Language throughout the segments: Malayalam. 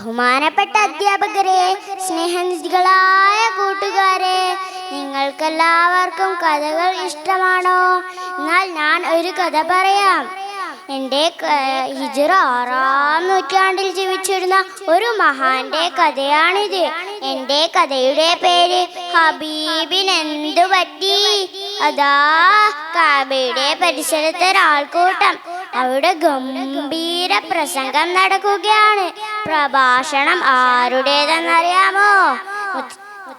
ബഹുമാനപ്പെട്ട അധ്യാപകരെ, സ്നേഹനിധികളായ കൂട്ടുകാരെ, നിങ്ങൾക്കെല്ലാവർക്കും കഥകൾ ഇഷ്ടമാണോ? എന്നാൽ ഞാൻ ഒരു കഥ പറയാം. ഹിജ്റ 6-ാം നൂറ്റാണ്ടിൽ ജീവിച്ചിരുന്ന ഒരു മഹാന്റെ കഥയാണിത്. എൻ്റെ കഥയുടെ പേര് ഹബീബിനെന്തു പറ്റി. അതാ കഅബയുടെ പരിസരത്ത് ഒരാൾക്കൂട്ടം. അവിടെ ഗംഭീര പ്രസംഗം നടക്കുകയാണ്. പ്രഭാഷണം ആരുടേതെന്നറിയാമോ?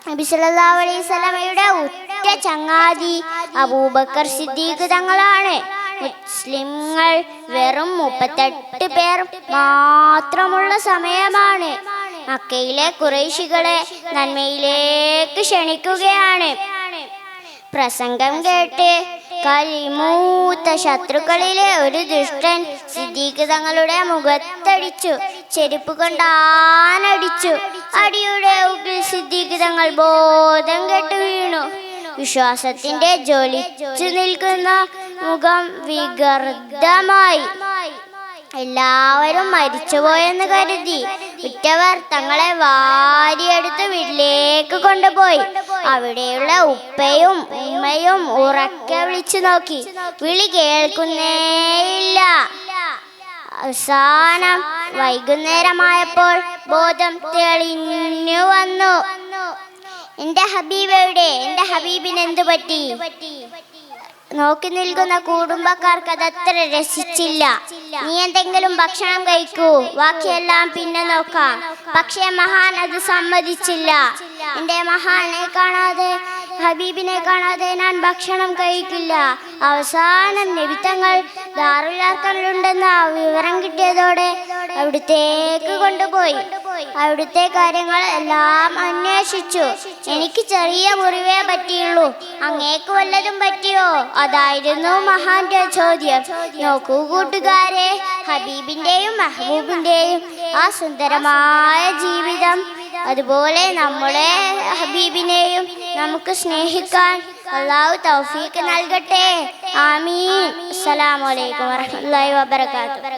നബി സല്ലല്ലാഹു അലൈഹി വസല്ലമയുടെ ഉറ്റ ചങ്ങാതി അബൂബക്കർ സിദ്ദീഖ് തങ്ങളാണ്. മുസ്ലിങ്ങൾ വെറും 38 പേർ മാത്രമുള്ള സമയമാണ്. മക്കയിലെ ഖുറൈശികളെ നന്മയിലേക്ക് ക്ഷണിക്കുകയാണ്. പ്രസംഗം കേട്ട് കലിമൂത്ത ശത്രുക്കളിലെ ഒരു ദുഷ്ടൻ സിദ്ദീഖ് തങ്ങളുടെ മുഖത്തടിച്ചു. ചെരുപ്പ് കൊണ്ടാനടിച്ചു. അടിയുടെ ഊക്കിൽ സിദ്ദീഖ് തങ്ങൾ ബോധം കെട്ടു വീണു. വിശ്വാസത്തിന്റെ ജ്വലിച്ചു നിൽക്കുന്ന മുഖം വികൃതമായി. എല്ലാവരും മരിച്ചുപോയെന്ന് കരുതി. ഉറ്റവർ തങ്ങളെ വാരിയെടുത്ത് വീട്ടിലേക്ക് കൊണ്ടുപോയി. അവിടെയുള്ള ഉപ്പയും ഉമ്മയും ഉറക്കെ വിളിച്ചു നോക്കി. വിളി കേൾക്കുന്നേയില്ല. അവസാനം വൈകുന്നേരമായപ്പോൾ ബോധം തെളിഞ്ഞു വന്നു. എൻ്റെ ഹബീബെവിടെ? എൻ്റെ ഹബീബിന് എന്തു പറ്റി? നോക്കി നിൽക്കുന്ന കുടുംബക്കാർക്ക് അതത്ര രസിച്ചില്ല. നീ എന്തെങ്കിലും ഭക്ഷണം കഴിക്കൂ, ബാക്കിയെല്ലാം പിന്നെ നോക്കാം. പക്ഷേ മഹാൻ അത് സമ്മതിച്ചില്ല. എൻ്റെ ഹബീബിനെ കാണാതെ ഞാൻ ഭക്ഷണം കഴിക്കില്ല. അവസാനം നബി തങ്ങൾ ദാറുൽ അർഖമിലുണ്ടെന്ന വിവരം കിട്ടിയതോടെ അവിടുത്തേക്ക് കൊണ്ടുപോയി. അവിടുത്തെ കാര്യങ്ങൾ എല്ലാം അന്വേഷിച്ചു. എനിക്ക് ചെറിയ മുറിവേ പറ്റിയുള്ളൂ, അങ്ങേക്ക് വല്ലതും പറ്റിയോ? അതായിരുന്നു മഹാന്റെ ചോദ്യം. നോക്കൂ കൂട്ടുകാരെ, ഹബീബിന്റെയും മെഹബൂബിന്റെയും ആ സുന്ദരമായ ജീവിതം, അതുപോലെ നമ്മുടെ ഹബീബിനെയും നമുക്ക് സ്നേഹിക്കാൻ അല്ലാഹു തൗഫീഖ് നൽകട്ടെ. ആമീൻ. അസ്സലാമു അലൈക്കും വറഹ്മത്തുള്ളാഹി വബറകാതുഹു.